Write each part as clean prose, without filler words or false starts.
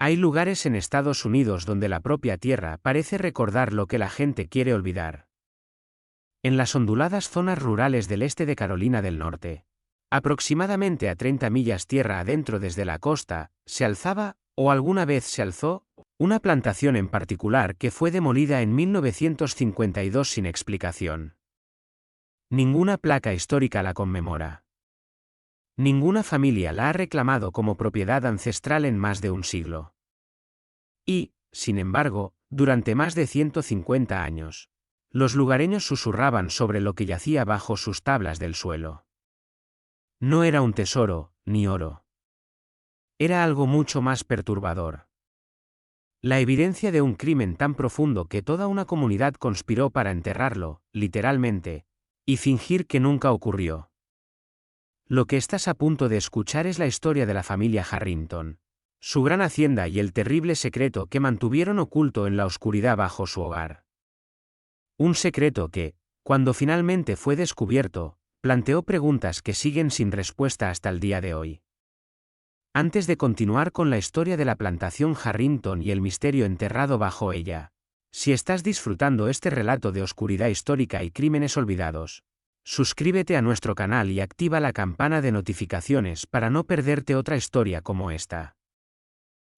Hay lugares en Estados Unidos donde la propia tierra parece recordar lo que la gente quiere olvidar. En las onduladas zonas rurales del este de Carolina del Norte, aproximadamente a 30 millas tierra adentro desde la costa, se alzaba, o alguna vez se alzó, una plantación en particular que fue demolida en 1952 sin explicación. Ninguna placa histórica la conmemora. Ninguna familia la ha reclamado como propiedad ancestral en más de un siglo. Y, sin embargo, durante más de 150 años, los lugareños susurraban sobre lo que yacía bajo sus tablas del suelo. No era un tesoro, ni oro. Era algo mucho más perturbador. La evidencia de un crimen tan profundo que toda una comunidad conspiró para enterrarlo, literalmente, y fingir que nunca ocurrió. Lo que estás a punto de escuchar es la historia de la familia Harrington, su gran hacienda y el terrible secreto que mantuvieron oculto en la oscuridad bajo su hogar. Un secreto que, cuando finalmente fue descubierto, planteó preguntas que siguen sin respuesta hasta el día de hoy. Antes de continuar con la historia de la plantación Harrington y el misterio enterrado bajo ella, si estás disfrutando este relato de oscuridad histórica y crímenes olvidados, suscríbete a nuestro canal y activa la campana de notificaciones para no perderte otra historia como esta.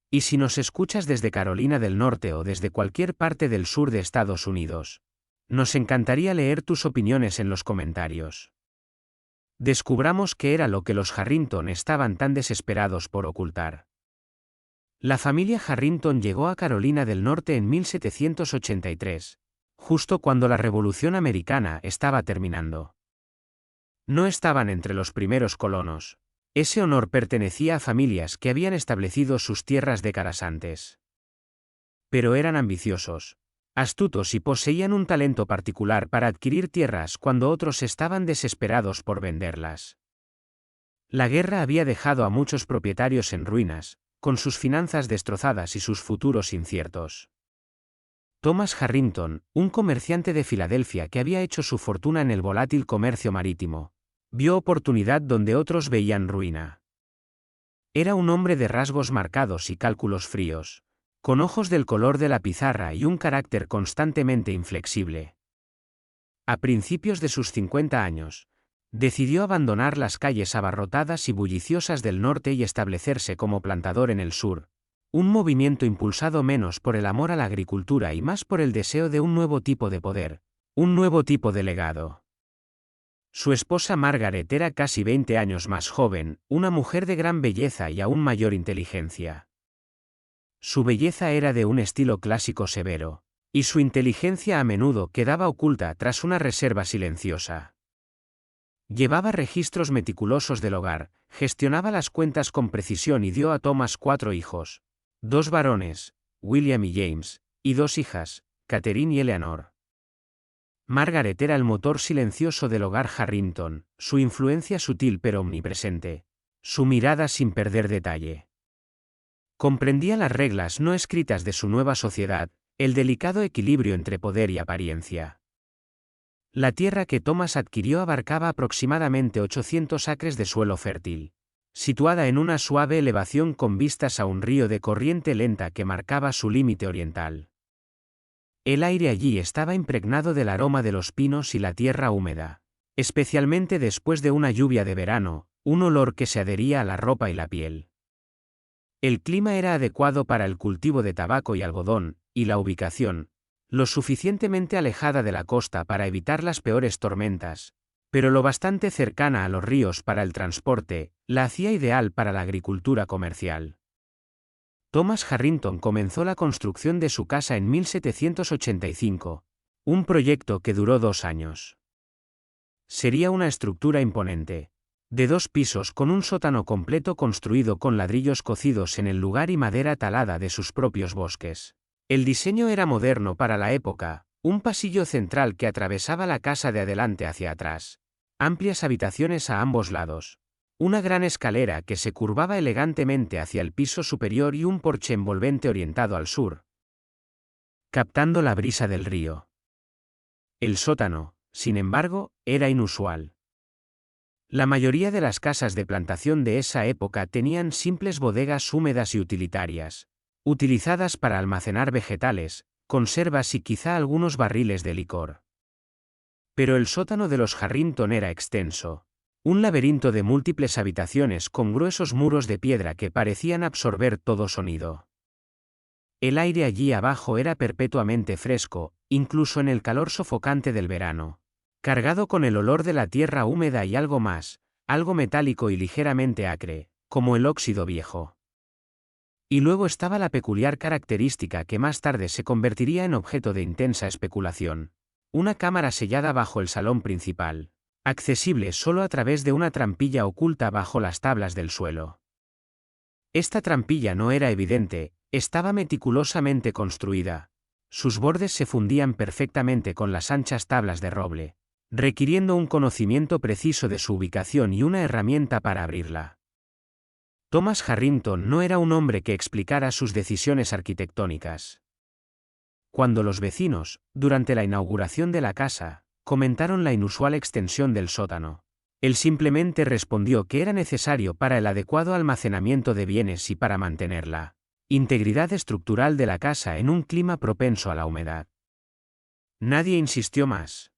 Y si nos escuchas desde Carolina del Norte o desde cualquier parte del sur de Estados Unidos, nos encantaría leer tus opiniones en los comentarios. Descubramos qué era lo que los Harrington estaban tan desesperados por ocultar. La familia Harrington llegó a Carolina del Norte en 1783, justo cuando la Revolución Americana estaba terminando. No estaban entre los primeros colonos. Ese honor pertenecía a familias que habían establecido sus tierras décadas antes. Pero eran ambiciosos, astutos y poseían un talento particular para adquirir tierras cuando otros estaban desesperados por venderlas. La guerra había dejado a muchos propietarios en ruinas, con sus finanzas destrozadas y sus futuros inciertos. Thomas Harrington, un comerciante de Filadelfia que había hecho su fortuna en el volátil comercio marítimo, vio oportunidad donde otros veían ruina. Era un hombre de rasgos marcados y cálculos fríos, con ojos del color de la pizarra y un carácter constantemente inflexible. A principios de sus 50 años, decidió abandonar las calles abarrotadas y bulliciosas del norte y establecerse como plantador en el sur, un movimiento impulsado menos por el amor a la agricultura y más por el deseo de un nuevo tipo de poder, un nuevo tipo de legado. Su esposa Margaret era casi 20 años más joven, una mujer de gran belleza y aún mayor inteligencia. Su belleza era de un estilo clásico severo, y su inteligencia a menudo quedaba oculta tras una reserva silenciosa. Llevaba registros meticulosos del hogar, gestionaba las cuentas con precisión y dio a Thomas 4 hijos, 2 varones, William y James, y 2 hijas, Catherine y Eleanor. Margaret era el motor silencioso del hogar Harrington, su influencia sutil pero omnipresente, su mirada sin perder detalle. Comprendía las reglas no escritas de su nueva sociedad, el delicado equilibrio entre poder y apariencia. La tierra que Thomas adquirió abarcaba aproximadamente 800 acres de suelo fértil, situada en una suave elevación con vistas a un río de corriente lenta que marcaba su límite oriental. El aire allí estaba impregnado del aroma de los pinos y la tierra húmeda, especialmente después de una lluvia de verano, un olor que se adhería a la ropa y la piel. El clima era adecuado para el cultivo de tabaco y algodón, y la ubicación, lo suficientemente alejada de la costa para evitar las peores tormentas, pero lo bastante cercana a los ríos para el transporte, la hacía ideal para la agricultura comercial. Thomas Harrington comenzó la construcción de su casa en 1785, un proyecto que duró 2 años. Sería una estructura imponente, de 2 pisos con un sótano completo construido con ladrillos cocidos en el lugar y madera talada de sus propios bosques. El diseño era moderno para la época, un pasillo central que atravesaba la casa de adelante hacia atrás, amplias habitaciones a ambos lados, una gran escalera que se curvaba elegantemente hacia el piso superior y un porche envolvente orientado al sur, captando la brisa del río. El sótano, sin embargo, era inusual. La mayoría de las casas de plantación de esa época tenían simples bodegas húmedas y utilitarias, utilizadas para almacenar vegetales, conservas y quizá algunos barriles de licor. Pero el sótano de los Harrington era extenso. Un laberinto de múltiples habitaciones con gruesos muros de piedra que parecían absorber todo sonido. El aire allí abajo era perpetuamente fresco, incluso en el calor sofocante del verano, cargado con el olor de la tierra húmeda y algo más, algo metálico y ligeramente acre, como el óxido viejo. Y luego estaba la peculiar característica que más tarde se convertiría en objeto de intensa especulación: una cámara sellada bajo el salón principal, accesible solo a través de una trampilla oculta bajo las tablas del suelo. Esta trampilla no era evidente, estaba meticulosamente construida. Sus bordes se fundían perfectamente con las anchas tablas de roble, requiriendo un conocimiento preciso de su ubicación y una herramienta para abrirla. Thomas Harrington no era un hombre que explicara sus decisiones arquitectónicas. Cuando los vecinos, durante la inauguración de la casa, comentaron la inusual extensión del sótano, él simplemente respondió que era necesario para el adecuado almacenamiento de bienes y para mantener la integridad estructural de la casa en un clima propenso a la humedad. Nadie insistió más.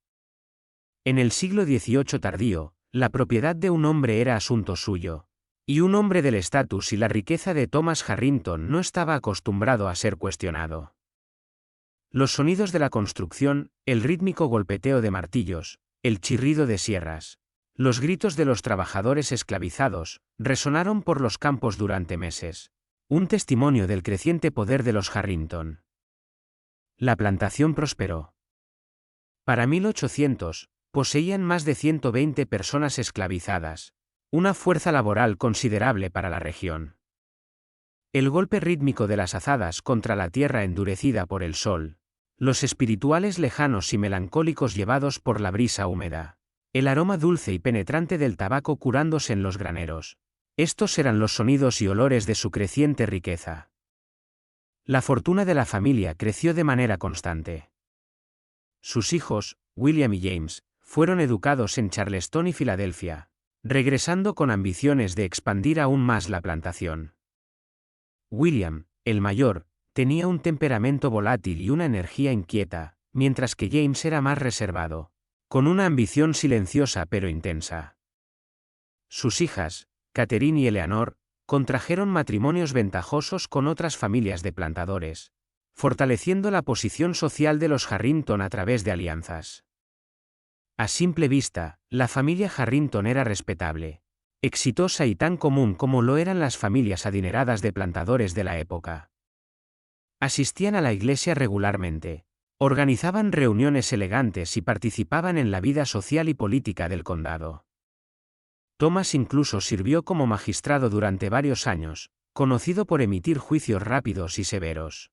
En el siglo XVIII tardío, la propiedad de un hombre era asunto suyo, y un hombre del estatus y la riqueza de Thomas Harrington no estaba acostumbrado a ser cuestionado. Los sonidos de la construcción, el rítmico golpeteo de martillos, el chirrido de sierras, los gritos de los trabajadores esclavizados, resonaron por los campos durante meses, un testimonio del creciente poder de los Harrington. La plantación prosperó. Para 1800, poseían más de 120 personas esclavizadas, una fuerza laboral considerable para la región. El golpe rítmico de las azadas contra la tierra endurecida por el sol, los espirituales lejanos y melancólicos llevados por la brisa húmeda, el aroma dulce y penetrante del tabaco curándose en los graneros. Estos eran los sonidos y olores de su creciente riqueza. La fortuna de la familia creció de manera constante. Sus hijos, William y James, fueron educados en Charleston y Filadelfia, regresando con ambiciones de expandir aún más la plantación. William, el mayor, tenía un temperamento volátil y una energía inquieta, mientras que James era más reservado, con una ambición silenciosa pero intensa. Sus hijas, Catherine y Eleanor, contrajeron matrimonios ventajosos con otras familias de plantadores, fortaleciendo la posición social de los Harrington a través de alianzas. A simple vista, la familia Harrington era respetable, exitosa y tan común como lo eran las familias adineradas de plantadores de la época. Asistían a la iglesia regularmente, organizaban reuniones elegantes y participaban en la vida social y política del condado. Thomas incluso sirvió como magistrado durante varios años, conocido por emitir juicios rápidos y severos.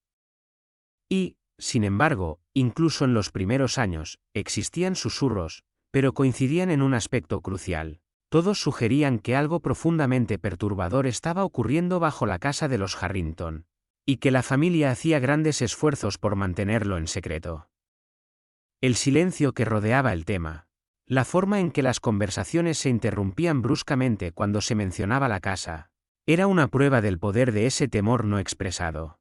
Y, sin embargo, incluso en los primeros años, existían susurros, pero coincidían en un aspecto crucial. Todos sugerían que algo profundamente perturbador estaba ocurriendo bajo la casa de los Harrington, y que la familia hacía grandes esfuerzos por mantenerlo en secreto. El silencio que rodeaba el tema, la forma en que las conversaciones se interrumpían bruscamente cuando se mencionaba la casa, era una prueba del poder de ese temor no expresado.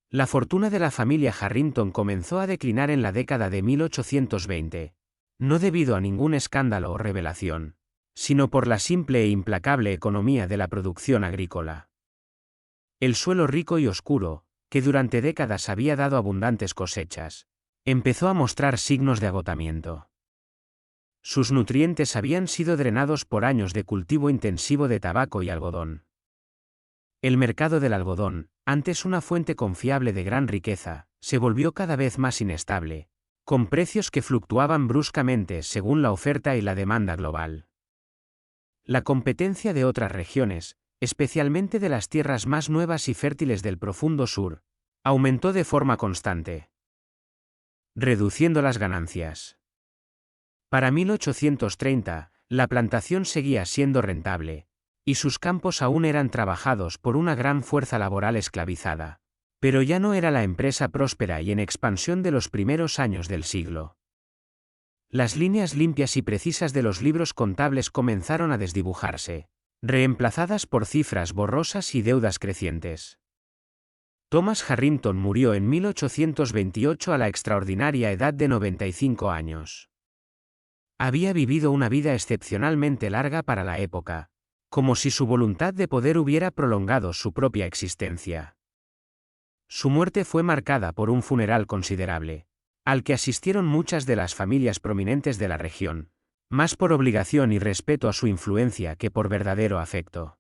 La fortuna de la familia Harrington comenzó a declinar en la década de 1820, no debido a ningún escándalo o revelación, sino por la simple e implacable economía de la producción agrícola. El suelo rico y oscuro, que durante décadas había dado abundantes cosechas, empezó a mostrar signos de agotamiento. Sus nutrientes habían sido drenados por años de cultivo intensivo de tabaco y algodón. El mercado del algodón, antes una fuente confiable de gran riqueza, se volvió cada vez más inestable, con precios que fluctuaban bruscamente según la oferta y la demanda global. La competencia de otras regiones, especialmente de las tierras más nuevas y fértiles del profundo sur, aumentó de forma constante, reduciendo las ganancias. Para 1830, la plantación seguía siendo rentable, y sus campos aún eran trabajados por una gran fuerza laboral esclavizada, pero ya no era la empresa próspera y en expansión de los primeros años del siglo. Las líneas limpias y precisas de los libros contables comenzaron a desdibujarse, reemplazadas por cifras borrosas y deudas crecientes. Thomas Harrington murió en 1828 a la extraordinaria edad de 95 años. Había vivido una vida excepcionalmente larga para la época, como si su voluntad de poder hubiera prolongado su propia existencia. Su muerte fue marcada por un funeral considerable, al que asistieron muchas de las familias prominentes de la región, más por obligación y respeto a su influencia que por verdadero afecto.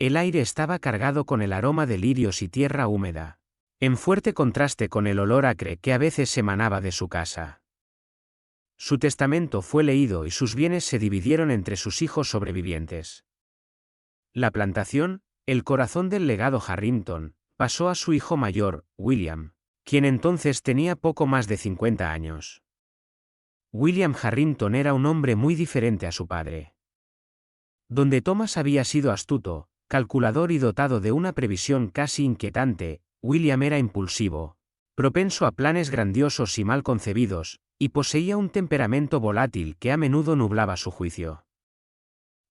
El aire estaba cargado con el aroma de lirios y tierra húmeda, en fuerte contraste con el olor acre que a veces emanaba de su casa. Su testamento fue leído y sus bienes se dividieron entre sus hijos sobrevivientes. La plantación, el corazón del legado Harrington, pasó a su hijo mayor, William, quien entonces tenía poco más de 50 años. William Harrington era un hombre muy diferente a su padre. Donde Thomas había sido astuto, calculador y dotado de una previsión casi inquietante, William era impulsivo, propenso a planes grandiosos y mal concebidos, y poseía un temperamento volátil que a menudo nublaba su juicio.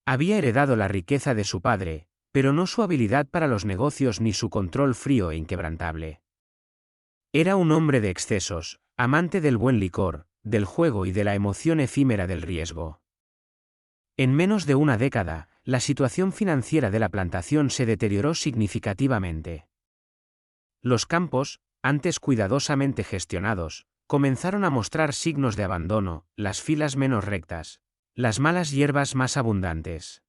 Había heredado la riqueza de su padre, pero no su habilidad para los negocios ni su control frío e inquebrantable. Era un hombre de excesos, amante del buen licor, del juego y de la emoción efímera del riesgo. En menos de una década, la situación financiera de la plantación se deterioró significativamente. Los campos, antes cuidadosamente gestionados, comenzaron a mostrar signos de abandono, las filas menos rectas, las malas hierbas más abundantes.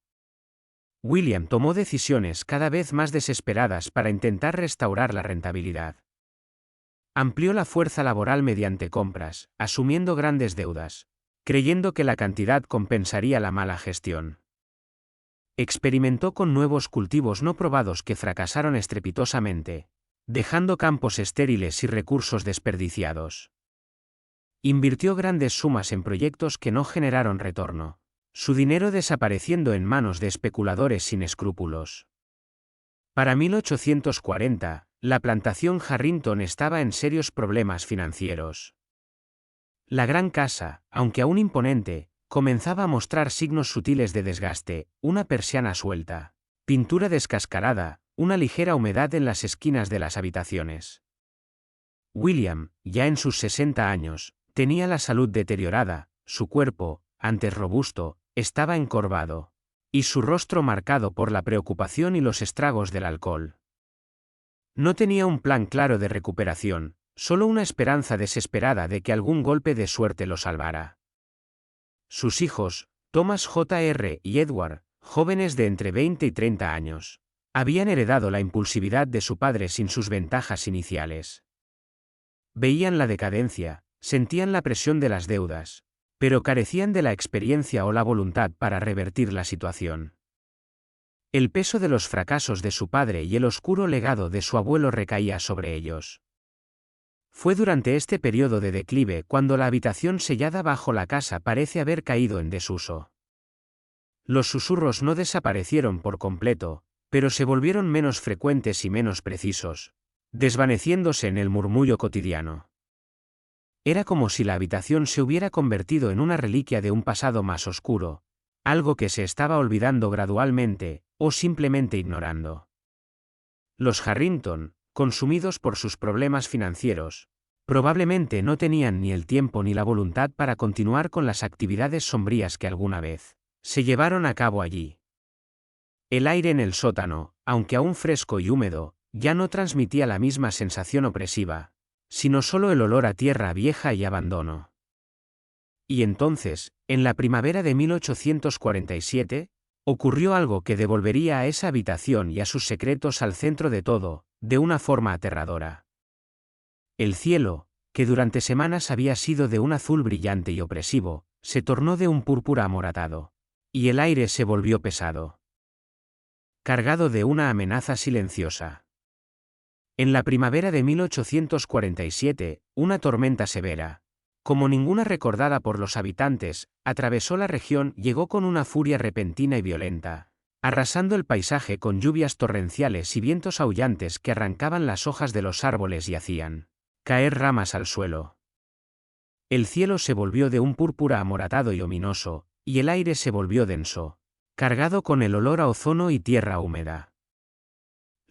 William tomó decisiones cada vez más desesperadas para intentar restaurar la rentabilidad. Amplió la fuerza laboral mediante compras, asumiendo grandes deudas, creyendo que la cantidad compensaría la mala gestión. Experimentó con nuevos cultivos no probados que fracasaron estrepitosamente, dejando campos estériles y recursos desperdiciados. Invirtió grandes sumas en proyectos que no generaron retorno, su dinero desapareciendo en manos de especuladores sin escrúpulos. Para 1840, la plantación Harrington estaba en serios problemas financieros. La gran casa, aunque aún imponente, comenzaba a mostrar signos sutiles de desgaste, una persiana suelta, pintura descascarada, una ligera humedad en las esquinas de las habitaciones. William, ya en sus 60 años, tenía la salud deteriorada, su cuerpo, antes robusto, estaba encorvado, y su rostro marcado por la preocupación y los estragos del alcohol. No tenía un plan claro de recuperación, solo una esperanza desesperada de que algún golpe de suerte lo salvara. Sus hijos, Thomas Jr. y Edward, jóvenes de entre 20 y 30 años, habían heredado la impulsividad de su padre sin sus ventajas iniciales. Veían la decadencia, sentían la presión de las deudas, pero carecían de la experiencia o la voluntad para revertir la situación. El peso de los fracasos de su padre y el oscuro legado de su abuelo recaía sobre ellos. Fue durante este periodo de declive cuando la habitación sellada bajo la casa parece haber caído en desuso. Los susurros no desaparecieron por completo, pero se volvieron menos frecuentes y menos precisos, desvaneciéndose en el murmullo cotidiano. Era como si la habitación se hubiera convertido en una reliquia de un pasado más oscuro, algo que se estaba olvidando gradualmente, o simplemente ignorando. Los Harrington, consumidos por sus problemas financieros, probablemente no tenían ni el tiempo ni la voluntad para continuar con las actividades sombrías que alguna vez se llevaron a cabo allí. El aire en el sótano, aunque aún fresco y húmedo, ya no transmitía la misma sensación opresiva, sino solo el olor a tierra vieja y abandono. Y entonces, en la primavera de 1847, ocurrió algo que devolvería a esa habitación y a sus secretos al centro de todo, de una forma aterradora. El cielo, que durante semanas había sido de un azul brillante y opresivo, se tornó de un púrpura amoratado, y el aire se volvió pesado, cargado de una amenaza silenciosa. En la primavera de 1847, una tormenta severa, como ninguna recordada por los habitantes, atravesó la región y llegó con una furia repentina y violenta, arrasando el paisaje con lluvias torrenciales y vientos aullantes que arrancaban las hojas de los árboles y hacían caer ramas al suelo. El cielo se volvió de un púrpura amoratado y ominoso, y el aire se volvió denso, cargado con el olor a ozono y tierra húmeda.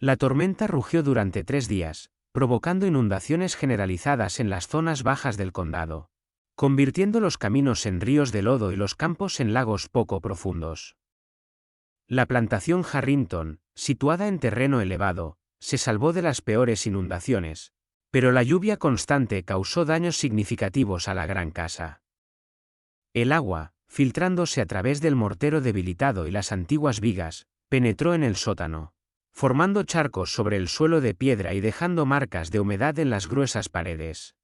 La tormenta rugió durante 3 días, provocando inundaciones generalizadas en las zonas bajas del condado, convirtiendo los caminos en ríos de lodo y los campos en lagos poco profundos. La plantación Harrington, situada en terreno elevado, se salvó de las peores inundaciones, pero la lluvia constante causó daños significativos a la gran casa. El agua, filtrándose a través del mortero debilitado y las antiguas vigas, penetró en el sótano, formando charcos sobre el suelo de piedra y dejando marcas de humedad en las gruesas paredes.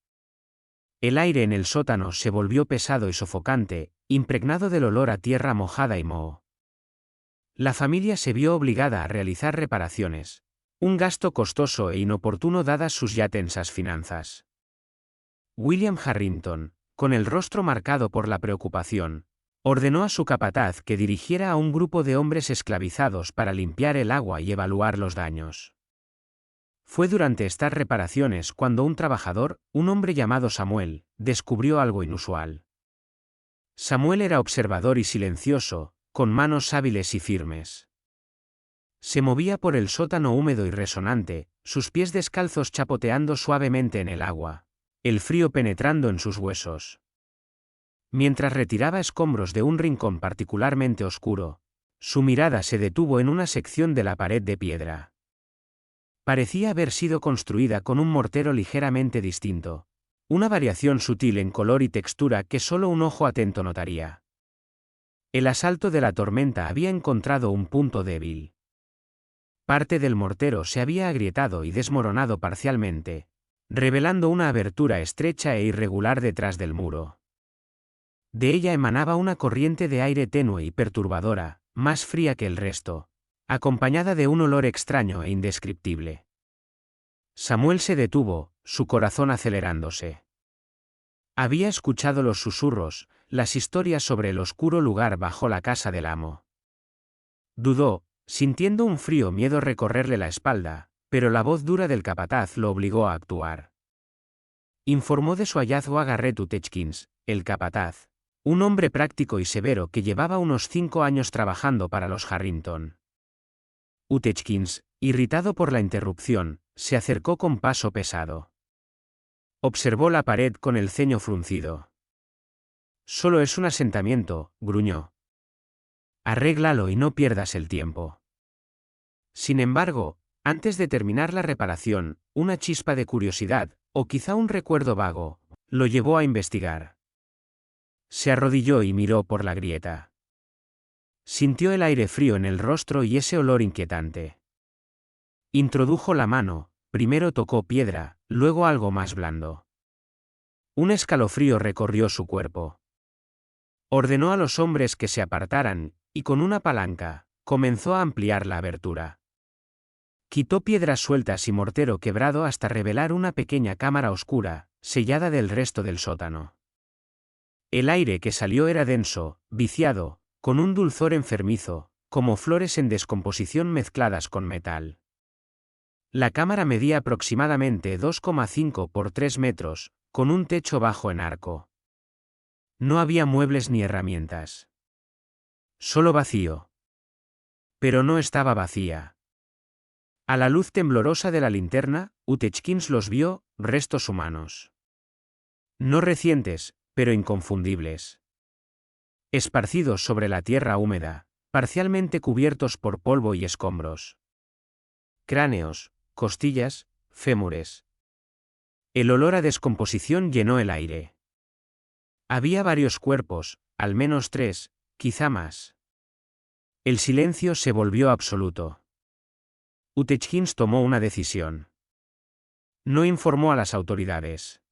El aire en el sótano se volvió pesado y sofocante, impregnado del olor a tierra mojada y moho. La familia se vio obligada a realizar reparaciones, un gasto costoso e inoportuno dadas sus ya tensas finanzas. William Harrington, con el rostro marcado por la preocupación, ordenó a su capataz que dirigiera a un grupo de hombres esclavizados para limpiar el agua y evaluar los daños. Fue durante estas reparaciones cuando un trabajador, un hombre llamado Samuel, descubrió algo inusual. Samuel era observador y silencioso, con manos hábiles y firmes. Se movía por el sótano húmedo y resonante, sus pies descalzos chapoteando suavemente en el agua, el frío penetrando en sus huesos. Mientras retiraba escombros de un rincón particularmente oscuro, su mirada se detuvo en una sección de la pared de piedra. Parecía haber sido construida con un mortero ligeramente distinto, una variación sutil en color y textura que solo un ojo atento notaría. El asalto de la tormenta había encontrado un punto débil. Parte del mortero se había agrietado y desmoronado parcialmente, revelando una abertura estrecha e irregular detrás del muro. De ella emanaba una corriente de aire tenue y perturbadora, más fría que el resto, acompañada de un olor extraño e indescriptible. Samuel se detuvo, su corazón acelerándose. Había escuchado los susurros, las historias sobre el oscuro lugar bajo la casa del amo. Dudó, sintiendo un frío miedo recorrerle la espalda, pero la voz dura del capataz lo obligó a actuar. Informó de su hallazgo a Garrett Utechkins, el capataz, un hombre práctico y severo que llevaba unos 5 años trabajando para los Harrington. Utechkins, irritado por la interrupción, se acercó con paso pesado. Observó la pared con el ceño fruncido. «Solo es un asentamiento», gruñó. «Arréglalo y no pierdas el tiempo». Sin embargo, antes de terminar la reparación, una chispa de curiosidad, o quizá un recuerdo vago, lo llevó a investigar. Se arrodilló y miró por la grieta. Sintió el aire frío en el rostro y ese olor inquietante. Introdujo la mano, primero tocó piedra, luego algo más blando. Un escalofrío recorrió su cuerpo. Ordenó a los hombres que se apartaran, y con una palanca, comenzó a ampliar la abertura. Quitó piedras sueltas y mortero quebrado hasta revelar una pequeña cámara oscura, sellada del resto del sótano. El aire que salió era denso, viciado, con un dulzor enfermizo, como flores en descomposición mezcladas con metal. La cámara medía aproximadamente 2,5 por 3 metros, con un techo bajo en arco. No había muebles ni herramientas. Solo vacío. Pero no estaba vacía. A la luz temblorosa de la linterna, Utechkins los vio, restos humanos. No recientes, pero inconfundibles. Esparcidos sobre la tierra húmeda, parcialmente cubiertos por polvo y escombros. Cráneos, costillas, fémures. El olor a descomposición llenó el aire. Había varios cuerpos, al menos 3, quizá más. El silencio se volvió absoluto. Utechkins tomó una decisión. No informó a las autoridades.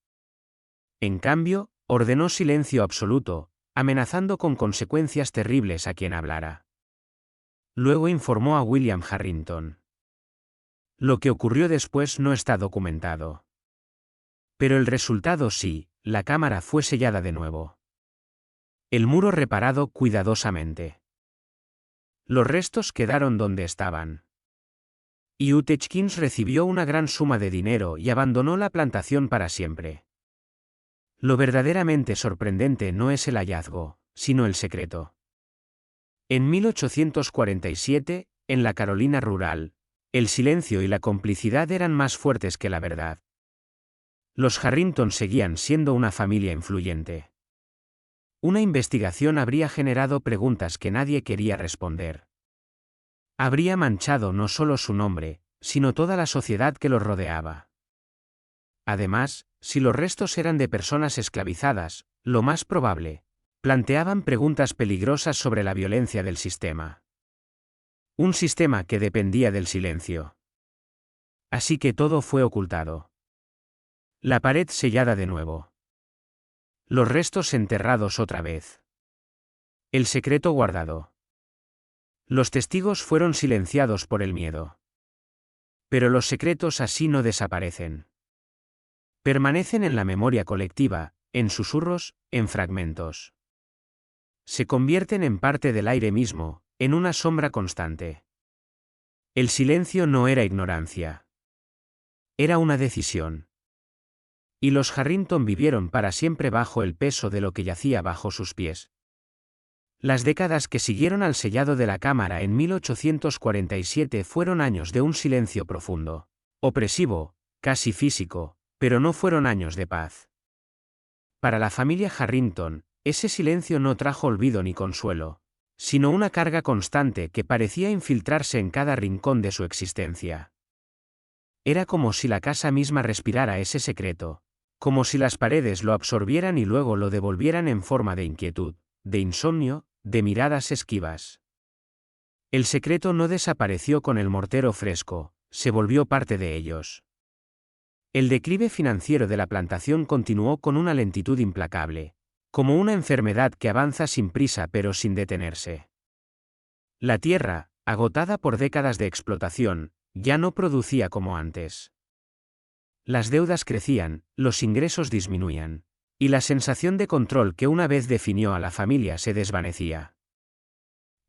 En cambio, ordenó silencio absoluto, amenazando con consecuencias terribles a quien hablara. Luego informó a William Harrington. Lo que ocurrió después no está documentado. Pero el resultado sí, la cámara fue sellada de nuevo. El muro reparado cuidadosamente. Los restos quedaron donde estaban. Y Utechkins recibió una gran suma de dinero y abandonó la plantación para siempre. Lo verdaderamente sorprendente no es el hallazgo, sino el secreto. En 1847, en la Carolina rural, El silencio y la complicidad eran más fuertes que la verdad. Los Harrington seguían siendo una familia influyente. Una investigación habría generado preguntas que nadie quería responder. Habría manchado no solo su nombre, sino toda la sociedad que los rodeaba. Además, si los restos eran de personas esclavizadas, lo más probable, planteaban preguntas peligrosas sobre la violencia del sistema. Un sistema que dependía del silencio. Así que todo fue ocultado. La pared sellada de nuevo. Los restos enterrados otra vez. El secreto guardado. Los testigos fueron silenciados por el miedo. Pero los secretos así no desaparecen. Permanecen en la memoria colectiva, en susurros, en fragmentos. Se convierten en parte del aire mismo, en una sombra constante. El silencio no era ignorancia. Era una decisión. Y los Harrington vivieron para siempre bajo el peso de lo que yacía bajo sus pies. Las décadas que siguieron al sellado de la cámara en 1847 fueron años de un silencio profundo, opresivo, casi físico, pero no fueron años de paz. Para la familia Harrington, ese silencio no trajo olvido ni consuelo, sino una carga constante que parecía infiltrarse en cada rincón de su existencia. Era como si la casa misma respirara ese secreto, como si las paredes lo absorbieran y luego lo devolvieran en forma de inquietud, de insomnio, de miradas esquivas. El secreto no desapareció con el mortero fresco, se volvió parte de ellos. El declive financiero de la plantación continuó con una lentitud implacable, como una enfermedad que avanza sin prisa pero sin detenerse. La tierra, agotada por décadas de explotación, ya no producía como antes. Las deudas crecían, los ingresos disminuían, y la sensación de control que una vez definió a la familia se desvanecía.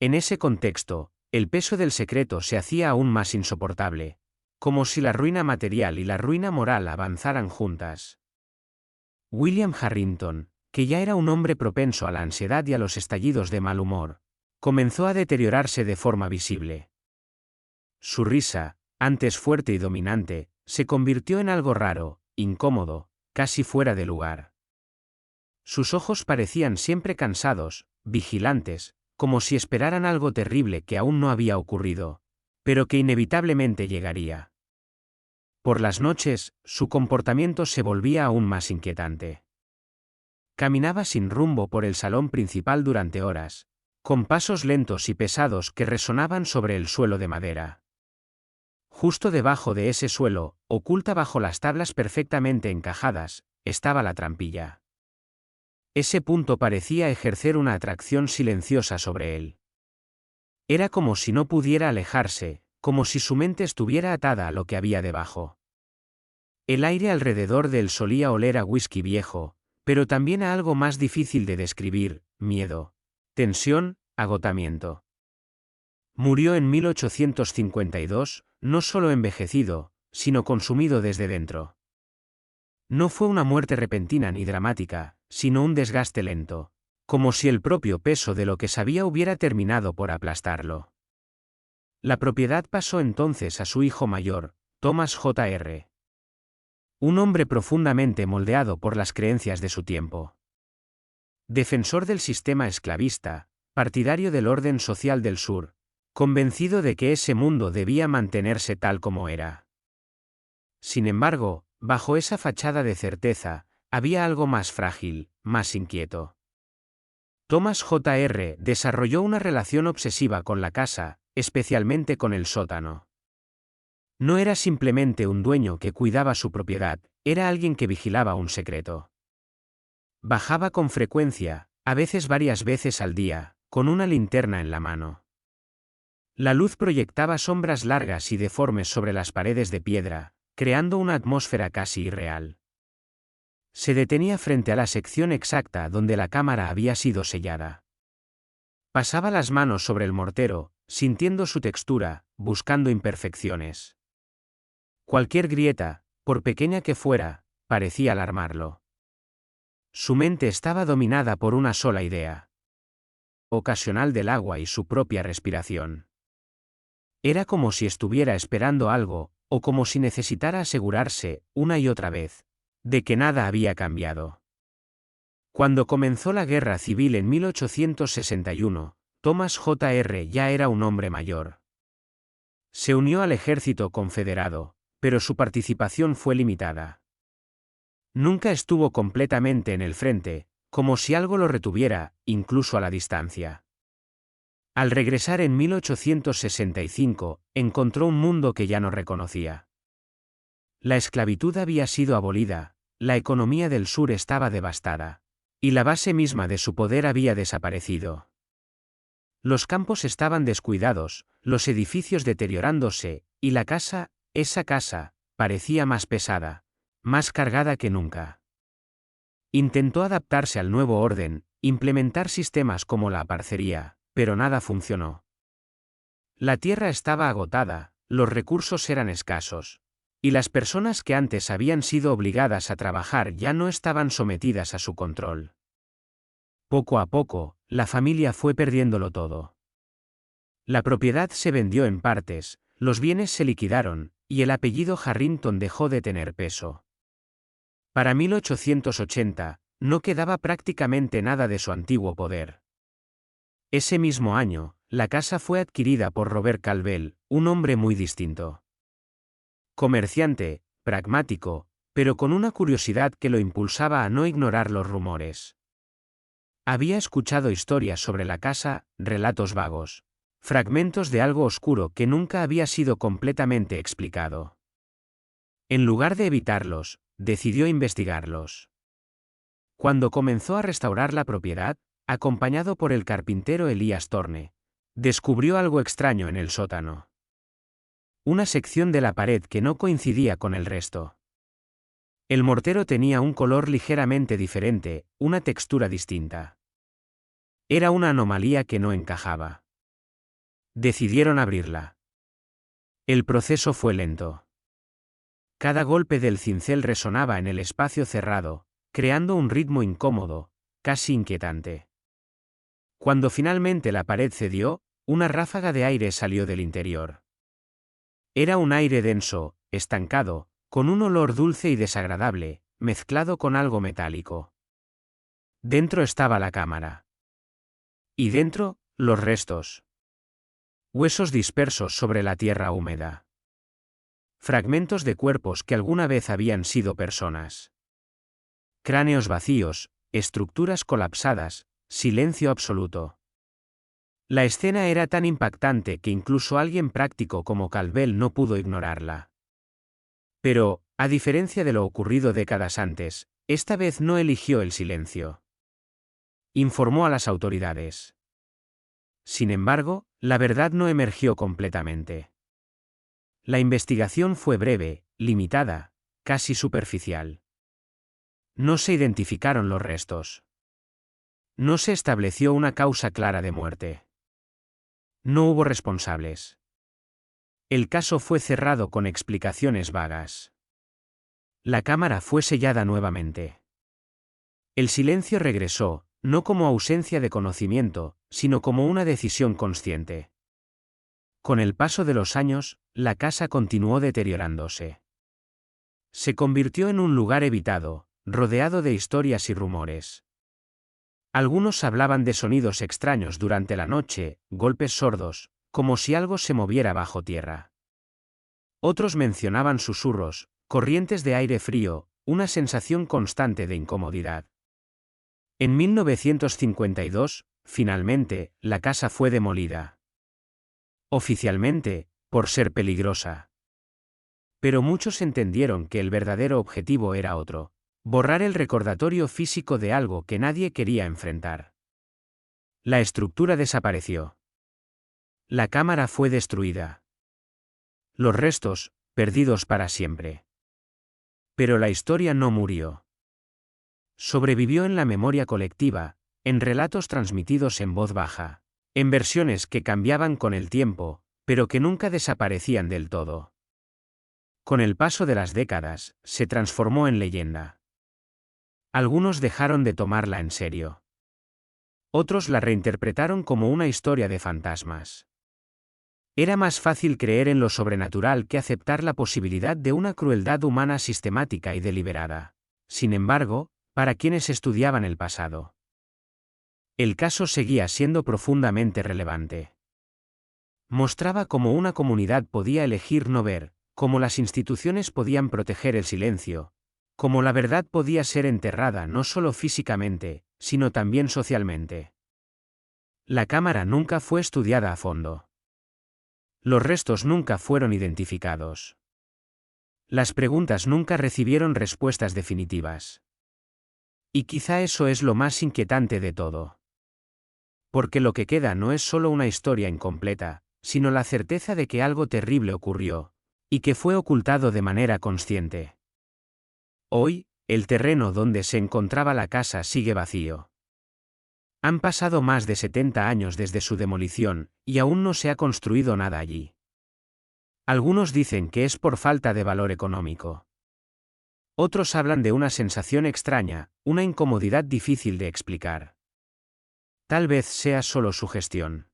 En ese contexto, el peso del secreto se hacía aún más insoportable, como si la ruina material y la ruina moral avanzaran juntas. William Harrington, que ya era un hombre propenso a la ansiedad y a los estallidos de mal humor, comenzó a deteriorarse de forma visible. Su risa, antes fuerte y dominante, se convirtió en algo raro, incómodo, casi fuera de lugar. Sus ojos parecían siempre cansados, vigilantes, como si esperaran algo terrible que aún no había ocurrido, pero que inevitablemente llegaría. Por las noches, su comportamiento se volvía aún más inquietante. Caminaba sin rumbo por el salón principal durante horas, con pasos lentos y pesados que resonaban sobre el suelo de madera. Justo debajo de ese suelo, oculta bajo las tablas perfectamente encajadas, estaba la trampilla. Ese punto parecía ejercer una atracción silenciosa sobre él. Era como si no pudiera alejarse, como si su mente estuviera atada a lo que había debajo. El aire alrededor de él solía oler a whisky viejo, pero también a algo más difícil de describir: miedo, tensión, agotamiento. Murió en 1852, no solo envejecido, sino consumido desde dentro. No fue una muerte repentina ni dramática, sino un desgaste lento, como si el propio peso de lo que sabía hubiera terminado por aplastarlo. La propiedad pasó entonces a su hijo mayor, Thomas Jr. Un hombre profundamente moldeado por las creencias de su tiempo. Defensor del sistema esclavista, partidario del orden social del sur, convencido de que ese mundo debía mantenerse tal como era. Sin embargo, bajo esa fachada de certeza, había algo más frágil, más inquieto. Thomas Jr. desarrolló una relación obsesiva con la casa, especialmente con el sótano. No era simplemente un dueño que cuidaba su propiedad, era alguien que vigilaba un secreto. Bajaba con frecuencia, a veces varias veces al día, con una linterna en la mano. La luz proyectaba sombras largas y deformes sobre las paredes de piedra, creando una atmósfera casi irreal. Se detenía frente a la sección exacta donde la cámara había sido sellada. Pasaba las manos sobre el mortero, sintiendo su textura, buscando imperfecciones. Cualquier grieta, por pequeña que fuera, parecía alarmarlo. Su mente estaba dominada por una sola idea ocasional del agua y su propia respiración. Era como si estuviera esperando algo, o como si necesitara asegurarse, una y otra vez, de que nada había cambiado. Cuando comenzó la guerra civil en 1861, Thomas Jr. ya era un hombre mayor. Se unió al ejército confederado, pero su participación fue limitada. Nunca estuvo completamente en el frente, como si algo lo retuviera, incluso a la distancia. Al regresar en 1865, encontró un mundo que ya no reconocía. La esclavitud había sido abolida, la economía del sur estaba devastada, y la base misma de su poder había desaparecido. Los campos estaban descuidados, los edificios deteriorándose, y la casa, esa casa, parecía más pesada, más cargada que nunca. Intentó adaptarse al nuevo orden, implementar sistemas como la parcería, pero nada funcionó. La tierra estaba agotada, los recursos eran escasos, y las personas que antes habían sido obligadas a trabajar ya no estaban sometidas a su control. Poco a poco, la familia fue perdiéndolo todo. La propiedad se vendió en partes, los bienes se liquidaron, y el apellido Harrington dejó de tener peso. Para 1880, no quedaba prácticamente nada de su antiguo poder. Ese mismo año, la casa fue adquirida por Robert Calvel, un hombre muy distinto. Comerciante, pragmático, pero con una curiosidad que lo impulsaba a no ignorar los rumores. Había escuchado historias sobre la casa, relatos vagos, fragmentos de algo oscuro que nunca había sido completamente explicado. En lugar de evitarlos, decidió investigarlos. Cuando comenzó a restaurar la propiedad, acompañado por el carpintero Elías Torne, descubrió algo extraño en el sótano. Una sección de la pared que no coincidía con el resto. El mortero tenía un color ligeramente diferente, una textura distinta. Era una anomalía que no encajaba. Decidieron abrirla. El proceso fue lento. Cada golpe del cincel resonaba en el espacio cerrado, creando un ritmo incómodo, casi inquietante. Cuando finalmente la pared cedió, una ráfaga de aire salió del interior. Era un aire denso, estancado, con un olor dulce y desagradable, mezclado con algo metálico. Dentro estaba la cámara. Y dentro, los restos. Huesos dispersos sobre la tierra húmeda. Fragmentos de cuerpos que alguna vez habían sido personas. Cráneos vacíos, estructuras colapsadas, silencio absoluto. La escena era tan impactante que incluso alguien práctico como Calvel no pudo ignorarla. Pero, a diferencia de lo ocurrido décadas antes, esta vez no eligió el silencio. Informó a las autoridades. Sin embargo, la verdad no emergió completamente. La investigación fue breve, limitada, casi superficial. No se identificaron los restos. No se estableció una causa clara de muerte. No hubo responsables. El caso fue cerrado con explicaciones vagas. La cámara fue sellada nuevamente. El silencio regresó, no como ausencia de conocimiento, sino como una decisión consciente. Con el paso de los años, la casa continuó deteriorándose. Se convirtió en un lugar evitado, rodeado de historias y rumores. Algunos hablaban de sonidos extraños durante la noche, golpes sordos, como si algo se moviera bajo tierra. Otros mencionaban susurros, corrientes de aire frío, una sensación constante de incomodidad. En 1952, finalmente, la casa fue demolida. Oficialmente, por ser peligrosa. Pero muchos entendieron que el verdadero objetivo era otro: borrar el recordatorio físico de algo que nadie quería enfrentar. La estructura desapareció. La cámara fue destruida. Los restos, perdidos para siempre. Pero la historia no murió. Sobrevivió en la memoria colectiva, en relatos transmitidos en voz baja, en versiones que cambiaban con el tiempo, pero que nunca desaparecían del todo. Con el paso de las décadas, se transformó en leyenda. Algunos dejaron de tomarla en serio. Otros la reinterpretaron como una historia de fantasmas. Era más fácil creer en lo sobrenatural que aceptar la posibilidad de una crueldad humana sistemática y deliberada. Sin embargo, para quienes estudiaban el pasado, el caso seguía siendo profundamente relevante. Mostraba cómo una comunidad podía elegir no ver, cómo las instituciones podían proteger el silencio, cómo la verdad podía ser enterrada no solo físicamente, sino también socialmente. La cámara nunca fue estudiada a fondo. Los restos nunca fueron identificados. Las preguntas nunca recibieron respuestas definitivas. Y quizá eso es lo más inquietante de todo. Porque lo que queda no es solo una historia incompleta, sino la certeza de que algo terrible ocurrió, y que fue ocultado de manera consciente. Hoy, el terreno donde se encontraba la casa sigue vacío. Han pasado más de 70 años desde su demolición, y aún no se ha construido nada allí. Algunos dicen que es por falta de valor económico. Otros hablan de una sensación extraña, una incomodidad difícil de explicar. Tal vez sea solo sugestión.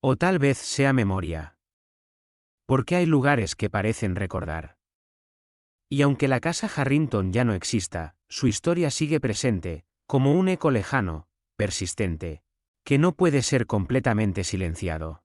O tal vez sea memoria. Porque hay lugares que parecen recordar. Y aunque la casa Harrington ya no exista, su historia sigue presente, como un eco lejano, persistente, que no puede ser completamente silenciado.